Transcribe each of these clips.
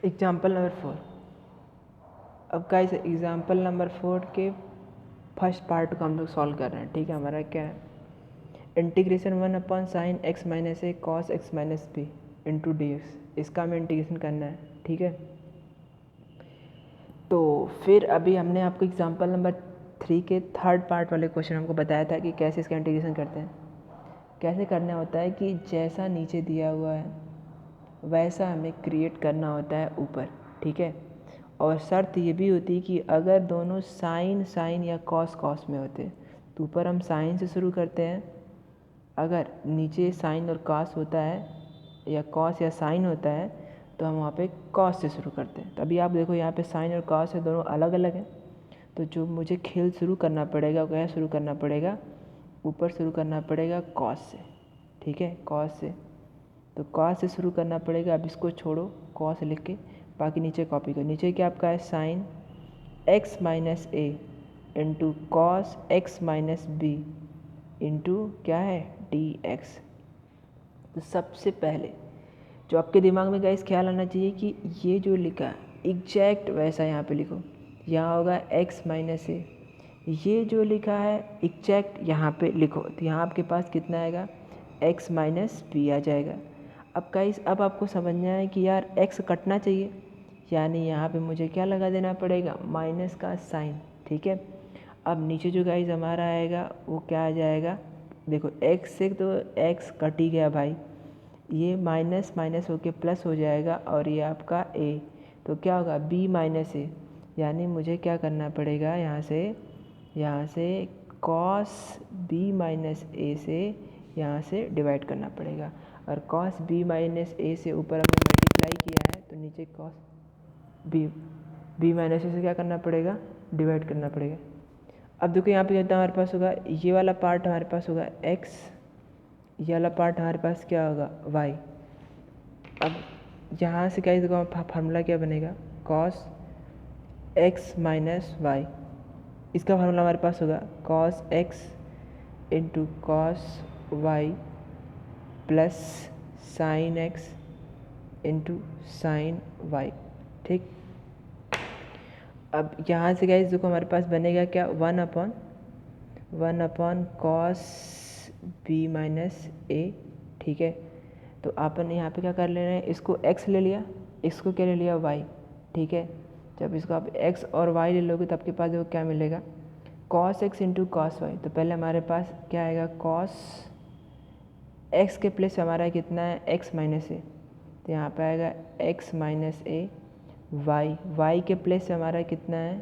Example number 4। अब guys example number 4 के first part को हम लोग सॉल्व कर रहे हैं। ठीक है, हमारा क्या है, integration 1/sin x - a cos x - b into dx, इसका हमें इंटीग्रेशन करना है। ठीक है, तो फिर अभी हमने आपको एग्जाम्पल नंबर 3 के थर्ड पार्ट वाले क्वेश्चन हमको बताया था कि कैसे इसका इंटीग्रेशन करते हैं। कैसे करना होता है कि जैसा नीचे दिया हुआ है वैसा हमें क्रिएट करना होता है ऊपर। ठीक है, और शर्त ये भी होती है कि अगर दोनों साइन या कॉस में होते तो ऊपर हम साइन से शुरू करते हैं, अगर नीचे साइन और कॉस होता है या कॉस या साइन होता है तो हम वहाँ पे कॉस से शुरू करते हैं। तो अभी आप देखो यहाँ पे साइन और कॉस है, दोनों अलग अलग हैं। तो जो मुझे खेल शुरू करना पड़ेगा वो क्या शुरू करना पड़ेगा, ऊपर शुरू करना पड़ेगा कॉस से। ठीक है, कॉस से, तो कॉस से शुरू करना पड़ेगा। अब इसको छोड़ो, कॉस लिख के बाकी नीचे कॉपी करो। नीचे क्या आपका है, sine x - a into cos x - b into क्या है, dx। तो सबसे पहले जो आपके दिमाग में गाइस ख्याल आना चाहिए कि ये जो लिखा है एग्जैक्ट वैसा यहाँ पे लिखो। यहाँ होगा x - a, ये जो लिखा है एग्जैक्ट यहाँ पे लिखो। तो यहाँ आपके पास कितना आएगा, x - b आ जाएगा। अब गाइस अब आपको समझना है कि यार x कटना चाहिए, यानी यहाँ पे मुझे क्या लगा देना पड़ेगा, माइनस का साइन। ठीक है, अब नीचे जो गाइस हमारा आएगा वो क्या आ जाएगा, देखो x से तो x कट ही गया भाई, ये माइनस माइनस होके प्लस हो जाएगा और ये आपका a, तो क्या होगा b - a, यानी मुझे क्या करना पड़ेगा, यहाँ से cos b - a से यहाँ से डिवाइड करना पड़ेगा। और cos b - a से ऊपर हमने मल्टीप्लाई किया है तो नीचे cos b - a से क्या करना पड़ेगा, डिवाइड करना पड़ेगा। अब देखो यहाँ पे कितना हमारे पास होगा, ये वाला पार्ट हमारे पास होगा x, ये वाला पार्ट हमारे पास क्या होगा, y। अब यहाँ से क्या देखो फार्मूला क्या बनेगा, cos x - y, इसका फार्मूला हमारे पास होगा cos x into cos y plus sign x into sine y। ठीक, अब यहाँ से गाइस देखो हमारे पास बनेगा क्या, 1/1 cos b - a। ठीक है, तो अपन यहाँ पे क्या कर ले रहे हैं, इसको x ले लिया, इसको क्या ले लिया, y। ठीक है, जब इसको आप x और y ले लोगे तो आपके पास देखो क्या मिलेगा, cos x into cos y। तो पहले हमारे पास क्या आएगा, cos x के प्लेस हमारा कितना है, x - a, तो यहाँ पे आएगा x - a, y के प्लेस हमारा कितना है,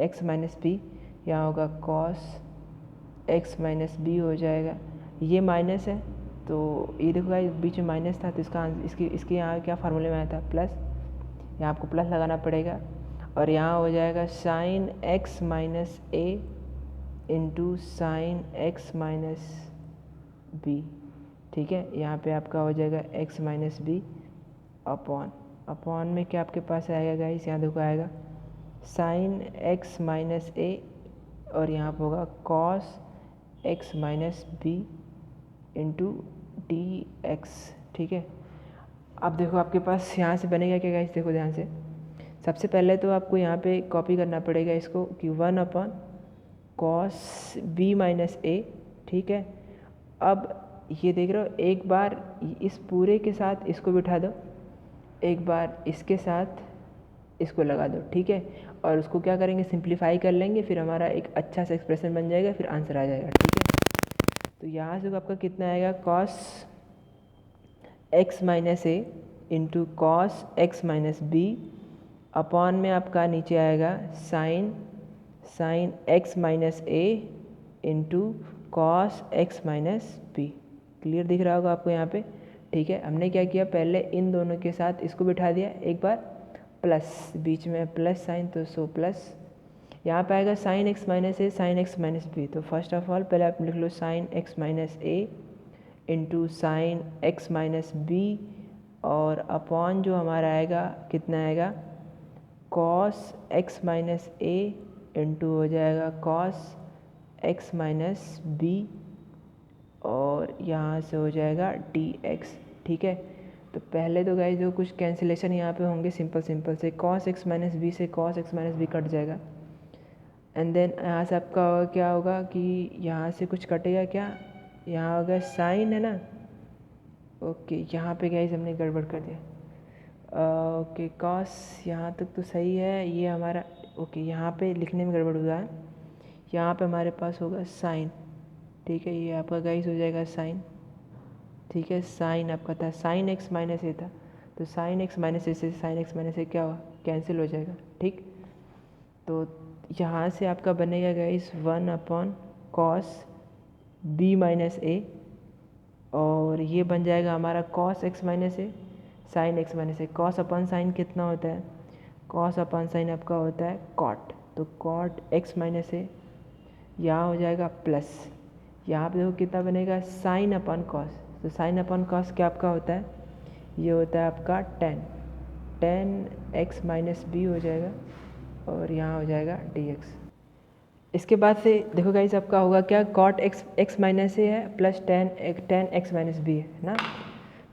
x - b, यहाँ होगा cos x - b हो जाएगा। ये माइनस है तो ये देखो गाइस बीच में माइनस था तो इसके यहाँ क्या फार्मूले में आया था, प्लस, यहाँ आपको प्लस लगाना पड़ेगा। और यहाँ हो जाएगा sine x - a into sine x - b। ठीक है, यहाँ पे आपका हो जाएगा x - b अपॉन में क्या आपके पास आएगा गाइस, यहाँ देखो आएगा साइन x - a और यहाँ पर होगा cos x - b into dx। ठीक है, अब देखो आपके पास यहाँ से बनेगा क्या गाइस, देखो ध्यान से, सबसे पहले तो आपको यहाँ पे कॉपी करना पड़ेगा इसको कि 1/cos b - a। ठीक है, अब ये देख रहे हो, एक बार इस पूरे के साथ इसको बिठा दो, एक बार इसके साथ इसको लगा दो। ठीक है, और उसको क्या करेंगे, सिंप्लीफाई कर लेंगे, फिर हमारा एक अच्छा सा एक्सप्रेशन बन जाएगा, फिर आंसर आ जाएगा। ठीक है, तो यहाँ से आपका कितना आएगा, cos x - a into cos x - b upon में आपका नीचे आएगा sine x - a into cos x - b। Clear दिख रहा होगा आपको यहाँ पे। ठीक है, हमने क्या किया, पहले इन दोनों के साथ इसको बिठा दिया, एक बार प्लस, बीच में प्लस साइन तो सो प्लस, यहाँ पे आएगा sine x - a sine x - b। तो फर्स्ट ऑफ ऑल पहले आप लिख लो sine x - a into sine x - b और अपॉन जो हमारा आएगा कितना आएगा, cos x - a इंटू हो जाएगा cos x - b और यहाँ से हो जाएगा dx। ठीक है, तो पहले तो गाइस जो कुछ कैंसिलेशन यहाँ पे होंगे सिंपल से cos x माइनस बी से cos x minus B cut जाएगा। एंड देन यहाँ से आपका क्या होगा कि यहाँ से कुछ कटेगा, क्या यहाँ होगा साइन, है ना। ओके, यहाँ पे गाइस हमने गड़बड़ कर दिया। ओके, कॉस यहाँ तक तो सही है ये हमारा। ओके, यहाँ पे लिखने में गड़बड़ हुआ है। यहाँ पे हमारे पास होगा साइन, ठीक है, ये आपका गाइस हो जाएगा साइन, ठीक है। साइन आपका था साइन एक्स माइनस ए था, तो साइन एक्स माइनस ए से साइन एक्स माइनस ए क्या हुआ, कैंसिल हो जाएगा, ठीक। तो यहाँ से आपका बनेगा guys 1 cos B minus a, और ये बन जाएगा हमारा cos x minus A sign x minus A. Cos upon sign कितना होता है, कॉस अपन साइन आपका होता है कॉट, तो कॉट एक्स माइनस ए यहाँ हो जाएगा प्लस, यहाँ पे देखो कितना बनेगा साइन अपन कॉस, तो साइन अपन कॉस क्या आपका होता है, ये होता है आपका टेन एक्स माइनस बी हो जाएगा, और यहाँ हो जाएगा डी एक्स। इसके बाद से देखो गाइस आपका होगा क्या, कॉट एक्स माइनस ए है plus ten X minus B है ना।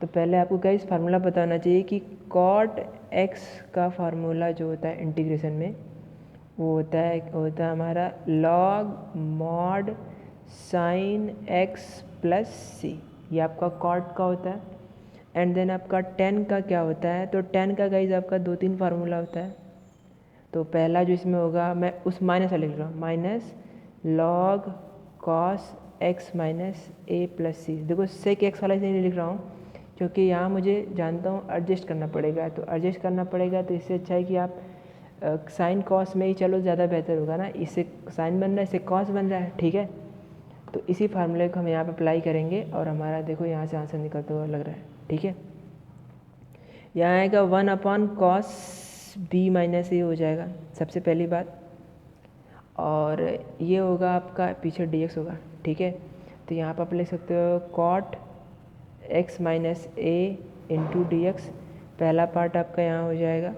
तो पहले आपको गाइस फार्मूला बताना चाहिए कि कॉट एक्स का फार्मूला जो होता है इंटीग्रेशन में वो होता है हमारा log mod sine x plus C, ये आपका कॉट का होता है। एंड देन आपका टेन का क्या होता है, तो टेन का गाइस आपका 2-3 फार्मूला होता है। तो पहला जो इसमें होगा, मैं उस माइनस वाला लिख रहा हूँ, minus log cos x minus a plus C. देखो सेक एक्स वाला इसलिए लिख रहा हूँ क्योंकि यहाँ मुझे जानता हूँ एडजस्ट करना पड़ेगा, तो एडजस्ट करना पड़ेगा, तो इससे अच्छा है कि आप साइन कॉस में ही चलो, ज़्यादा बेहतर होगा ना। इससे साइन बन रहा है, इससे कॉस बन रहा है, ठीक है। तो इसी फार्मूले को हम यहाँ पे अप्लाई करेंगे और हमारा देखो यहाँ से आंसर निकलता हुआ लग रहा है, ठीक है। यहाँ आएगा 1 कॉस बी माइनस ए हो जाएगा सबसे पहली बात, और ये होगा आपका पीछे डी एक्स होगा, ठीक है। तो यहाँ पर आप लिख सकते हो कॉट एक्स माइनस ए इंटू डी एक्स, पहला पार्ट आपका यहाँ हो जाएगा।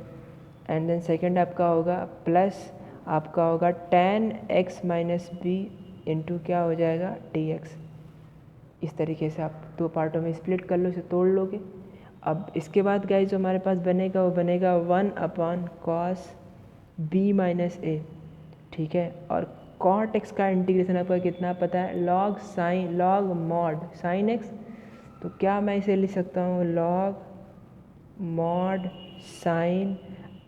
एंड देन सेकेंड आपका होगा प्लस आपका होगा ten X minus B into क्या हो जाएगा डी एक्स। इस तरीके से आप 2 पार्टों में स्प्लिट कर लो, इसे तोड़ लोगे। अब इसके बाद गाइस जो हमारे पास बनेगा वो बनेगा 1 कॉस बी माइनस ए, ठीक है। और कॉट एक्स का इंटीग्रेशन आपका कितना पता है, लॉग मॉड साइन एक्स, तो क्या मैं इसे लिख सकता हूँ लॉग मॉड साइन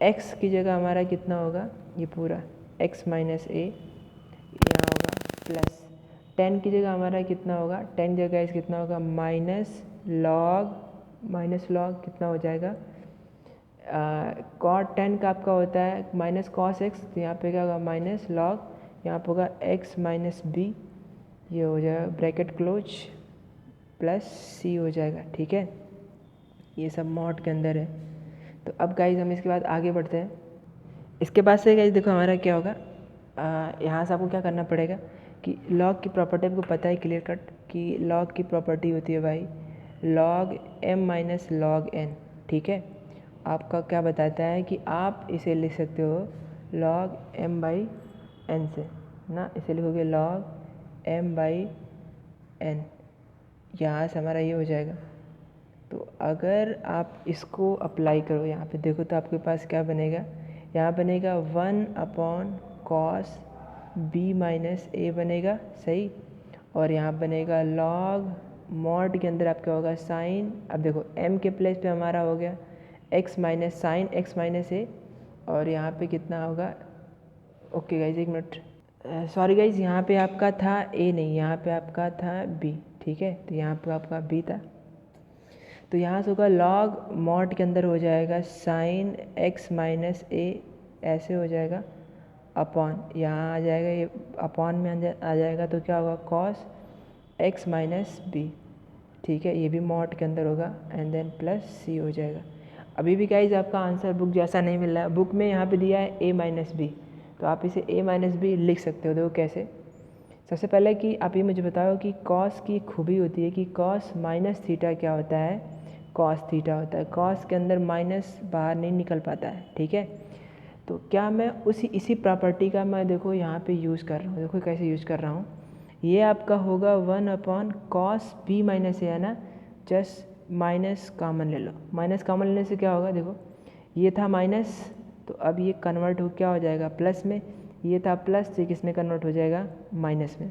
एक्स की जगह हमारा कितना होगा, ये पूरा एक्स माइनस ए यहाँ होगा प्लस 10 की जगह हमारा कितना होगा, 10 की जगह इस कितना होगा माइनस लॉग कितना हो जाएगा, कॉट 10 का आपका होता है माइनस कॉस एक्स, तो यहाँ पे क्या होगा माइनस लॉग, यहाँ पे होगा एक्स माइनस बी, ये हो जाएगा ब्रैकेट क्लोज प्लस सी हो जाएगा, ठीक है। ये सब मॉड के अंदर है। तो अब गाइज हम इसके बाद आगे बढ़ते हैं। इसके बाद से गाइज देखो हमारा क्या होगा, यहाँ से आपको क्या करना पड़ेगा कि लॉग की प्रॉपर्टी आपको पता है क्लियर कट, कि लॉग की प्रॉपर्टी होती है भाई log M minus log N, ठीक है। आपका क्या बताता है कि आप इसे लिख सकते हो लॉग एम बाई एन से ना, इसे लिखोगे लॉग एम बाई एन, यहाँ से हमारा ये हो जाएगा। तो अगर आप इसको अप्लाई करो यहाँ पे देखो तो आपके पास क्या बनेगा, यहाँ बनेगा 1 कॉस बी माइनस ए बनेगा, सही। और यहाँ बनेगा लॉग मॉड के अंदर आपका होगा साइन, अब देखो m के प्लेस पे हमारा हो गया x minus sine x minus a, और यहाँ पे कितना होगा, ओके गाइज एक मिनट, सॉरी गाइज यहाँ पे आपका था a नहीं, यहाँ पे आपका था b, ठीक है। तो यहाँ पे आपका b था, तो यहाँ से होगा लॉग मॉड के अंदर हो जाएगा साइन एक्स माइनस ए, ऐसे हो जाएगा अपॉन, यहाँ आ जाएगा ये अपॉन में आ जाएगा, तो क्या होगा कॉस एक्स माइनस बी, ठीक है, ये भी मॉड के अंदर होगा। एंड देन प्लस सी हो जाएगा। अभी भी गाइज आपका आंसर बुक जैसा नहीं मिल रहा है, बुक में यहाँ पे दिया है a माइनस बी, तो आप इसे a माइनस बी लिख सकते हो। देखो कैसे, सबसे पहले कि आप ये मुझे बताओ कि कॉस की खूबी होती है कि कॉस माइनस थीटा क्या होता है, कॉस थीटा होता है, कॉस के अंदर माइनस बाहर नहीं निकल पाता है, ठीक है। तो क्या मैं इसी प्रॉपर्टी का मैं देखो यहाँ पे यूज़ कर रहा हूँ, देखो कैसे यूज़ कर रहा हूँ। ये आपका होगा 1 कॉस बी माइनस ए, है ना, जस्ट माइनस कॉमन ले लो। माइनस कॉमन लेने से क्या होगा, देखो ये था माइनस, तो अब ये कन्वर्ट हो क्या हो जाएगा प्लस में, ये था प्लस, तो किस में कन्वर्ट हो जाएगा माइनस में।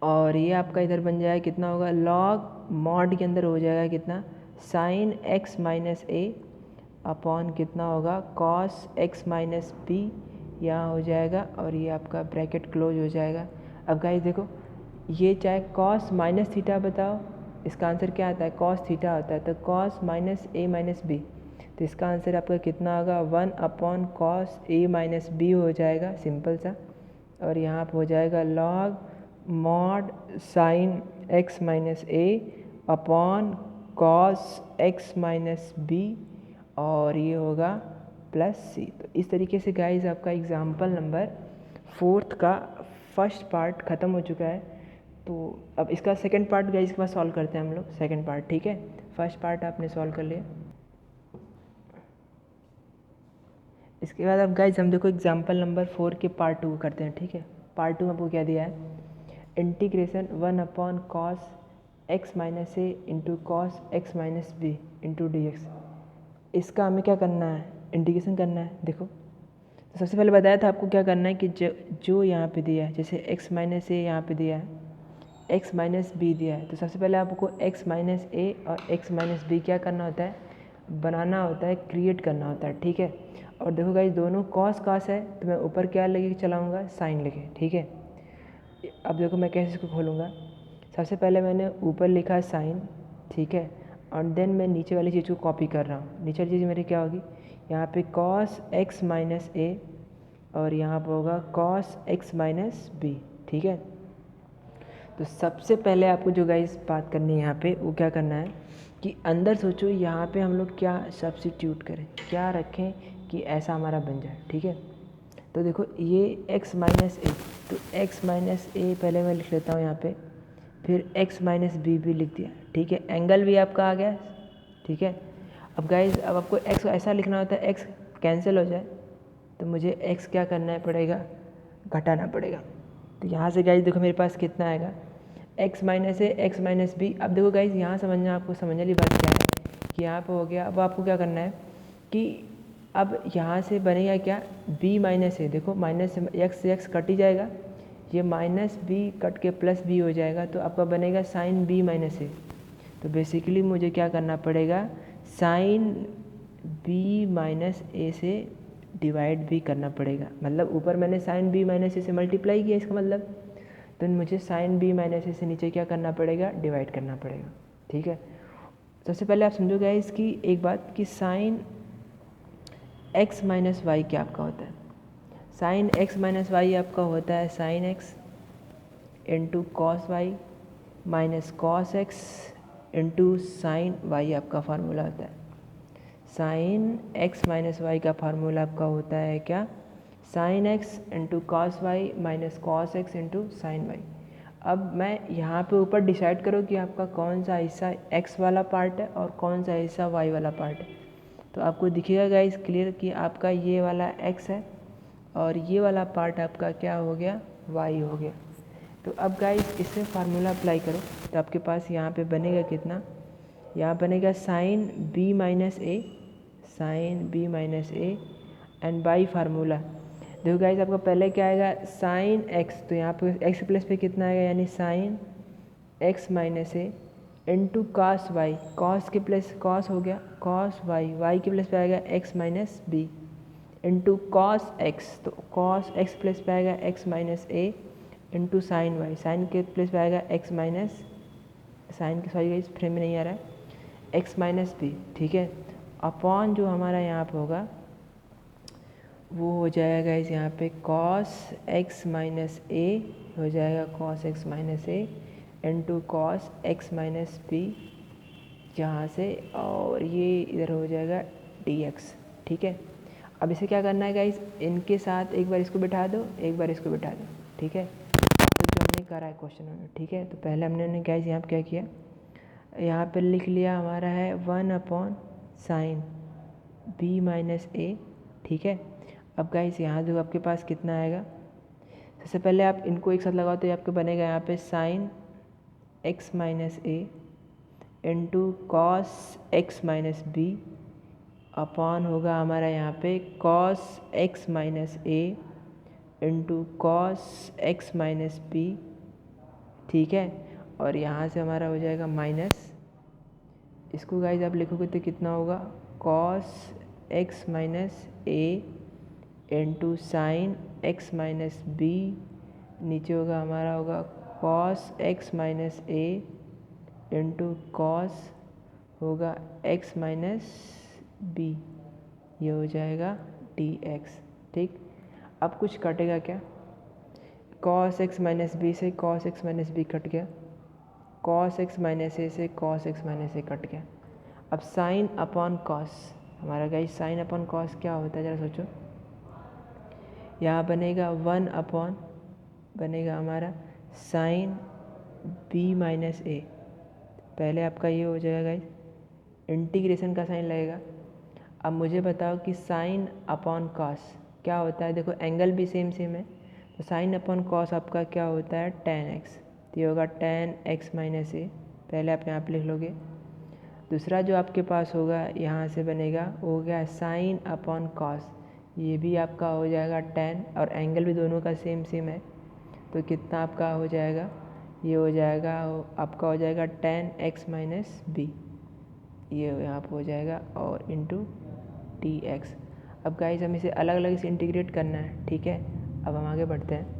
और ये आपका इधर बन जाएगा कितना होगा, लॉग मॉड के अंदर हो जाएगा कितना, sign x minus a upon कितना होगा कॉस एक्स माइनस बी, यहाँ हो जाएगा और ये आपका ब्रैकेट क्लोज हो जाएगा। अब गाइस देखो ये चाहे कॉस माइनस थीटा बताओ, इसका आंसर क्या आता है, कॉस थीटा होता है, तो cos minus a minus b, तो इसका आंसर आपका कितना होगा 1 upon cos a minus b हो जाएगा, सिंपल सा। और यहाँ पर हो जाएगा log mod sine x minus a upon cos x minus b, और ये होगा प्लस सी। तो इस तरीके से गाइस आपका एग्ज़ाम्पल नंबर 4 का फर्स्ट पार्ट ख़त्म हो चुका है। तो अब इसका सेकंड पार्ट गाइस के पास सॉल्व करते हैं हम लोग, सेकंड पार्ट, ठीक है। फर्स्ट पार्ट आपने सॉल्व कर लिया, इसके बाद अब गाइस हम देखो एग्जाम्पल नंबर 4 के पार्ट 2 करते हैं, ठीक है। पार्ट 2 में आपको क्या दिया है, integration 1 upon cos x minus ए into cos x minus B into d x. इसका हमें क्या करना है, इंटीग्रेशन करना है। देखो तो सबसे पहले बताया था आपको क्या करना है कि जो यहाँ पे दिया है, जैसे एक्स माइनस ए यहाँ पे दिया है, एक्स माइनस बी दिया है, तो सबसे पहले आपको एक्स माइनस ए और एक्स माइनस बी क्या करना होता है, बनाना होता है, क्रिएट करना होता है, ठीक है। और देखो गाइस दोनों कॉस कॉस है, तो मैं ऊपर क्या लेके चलाऊँगा, साइन लेके, ठीक है। अब देखो मैं कैसे इसको खोलूँगा, सबसे पहले मैंने ऊपर लिखा साइन, ठीक है, और देन मैं नीचे वाली चीज़ को कॉपी कर रहा हूँ। नीचे वाली चीज़ मेरी क्या होगी, यहाँ पे कॉस एक्स माइनस ए और यहाँ पर होगा कॉस एक्स माइनस बी, ठीक है। तो सबसे पहले आपको जो गाइस बात करनी है यहाँ पे, वो क्या करना है कि अंदर सोचो यहाँ पे हम लोग क्या सब्स्टिट्यूट करें, क्या रखें कि ऐसा हमारा बन जाए, ठीक है। तो देखो ये x माइनस ए, तो x माइनस ए पहले मैं लिख लेता हूँ यहाँ पे, फिर x माइनस बी भी लिख दिया, ठीक है। एंगल भी आपका आ गया, ठीक है। अब गाइस अब आपको x ऐसा लिखना होता है x कैंसिल हो जाए, तो मुझे x क्या करना पड़ेगा, घटाना पड़ेगा। तो यहाँ से गाइस देखो मेरे पास कितना आएगा, x माइनस ए एक्स माइनस बी। अब देखो गाइस यहाँ समझना, आपको समझने वाली बात क्या है कि यहाँ पे हो गया। अब आपको क्या करना है कि अब यहाँ से बनेगा क्या, b माइनस ए, देखो माइनस से x कट ही जाएगा, ये माइनस बी कट के प्लस बी हो जाएगा, तो आपका बनेगा साइन b माइनस ए। तो बेसिकली मुझे क्या करना पड़ेगा, साइन b माइनस ए से डिवाइड भी करना पड़ेगा, मतलब ऊपर मैंने साइन b माइनस ए से मल्टीप्लाई किया, इसका मतलब तो मुझे साइन b माइनस ए से नीचे क्या करना पड़ेगा, डिवाइड करना पड़ेगा, ठीक है। सबसे पहले आप समझो गाइस इसकी एक बात कि साइन x माइनस वाई क्या आपका होता है, साइन x माइनस वाई आपका होता है sine x into cos Y minus cos X into sine Y आपका फार्मूला होता है। साइन x माइनस वाई का फार्मूला आपका होता है क्या, sine X into cos Y minus cos X into sine Y. अब मैं यहाँ पे ऊपर डिसाइड करो कि आपका कौन सा हिस्सा x वाला पार्ट है और कौन सा हिस्सा y वाला पार्ट है। तो आपको दिखेगा गाइस क्लियर कि आपका ये वाला x है और ये वाला पार्ट आपका क्या हो गया, y हो गया। तो अब गाइस इससे फार्मूला अप्लाई करो, तो आपके पास यहाँ पे बनेगा कितना, यहाँ बनेगा sine b minus A, sine b minus A and by formula. देखो गाइस आपका पहले क्या आएगा, साइन x, तो यहाँ पे x प्लस पे कितना आएगा, यानी साइन x माइनस ए इंटू कॉस वाई, कॉस के प्लस कॉस हो गया कॉस वाई, वाई के प्लस पे आएगा x minus B into cos X, तो कॉस एक्स प्लस पे आएगा x माइनस ए इंटू साइन वाई, साइन के प्लस पे आएगा x माइनस, साइन के सॉरी गाइस फ्रेम में नहीं आ रहा है, x माइनस बी, ठीक है। अपॉन जो हमारा यहाँ पे होगा वो हो जाएगा इस यहाँ पे कॉस एक्स माइनस ए हो जाएगा, कॉस एक्स माइनस ए into cos x minus b यहाँ से, और ये इधर हो जाएगा डी एक्स, ठीक है। अब इसे क्या करना है गाइस, इनके साथ एक बार इसको बिठा दो, एक बार इसको बिठा दो, ठीक है। तो जो हमने करा है क्वेश्चन में, ठीक है। तो पहले हमने गाइस यहाँ पे क्या किया, यहाँ पे लिख लिया हमारा है 1 अपॉन साइन बी माइनस ए, ठीक है। अब गाइस यहाँ जो आपके पास कितना आएगा, सबसे पहले आप इनको एक साथ लगाओ तो ये आपको बनेगा यहाँ पे साइन एक्स माइनस ए into cos x minus b upon होगा हमारा यहाँ पे कॉस एक्स माइनस ए into cos x minus b, ठीक है। और यहाँ से हमारा हो जाएगा माइनस, इसको गाइज आप लिखोगे तो कितना होगा, कॉस एक्स माइनस ए into sine x minus b, नीचे होगा हमारा होगा कॉस एक्स माइनस ए इंटू कॉस होगा एक्स माइनस बी, ये हो जाएगा डी एक्स, ठीक। अब कुछ कटेगा क्या, कॉस एक्स माइनस बी से cos x minus B cut गया, कॉस एक्स माइनस ए से cos x minus a cut गया। अब साइन अपॉन कॉस, हमारा गाइस साइन अपॉन कॉस क्या होता है ज़रा सोचो, यहाँ बनेगा 1 अपॉन बनेगा हमारा साइन बी माइनस ए, पहले आपका ये हो जाएगा गाइस, इंटीग्रेशन का साइन लगेगा। अब मुझे बताओ कि साइन अपॉन कॉस क्या होता है, देखो एंगल भी सेम है, तो साइन अपॉन कॉस आपका क्या होता है tan x, तो ये होगा tan x माइनस ए, पहले आप यहाँ पे लिख लोगे। दूसरा जो आपके पास होगा यहाँ से बनेगा वो हो गया साइन अपॉन कॉस, ये भी आपका हो जाएगा tan, और एंगल भी दोनों का सेम है, तो कितना आपका हो जाएगा, ये हो जाएगा आपका हो जाएगा tan x माइनस बी, ये यहाँ पर हो जाएगा और इंटू डी एक्स। अब गाइस हम इसे अलग अलग से इंटीग्रेट करना है, ठीक है। अब हम आगे बढ़ते हैं,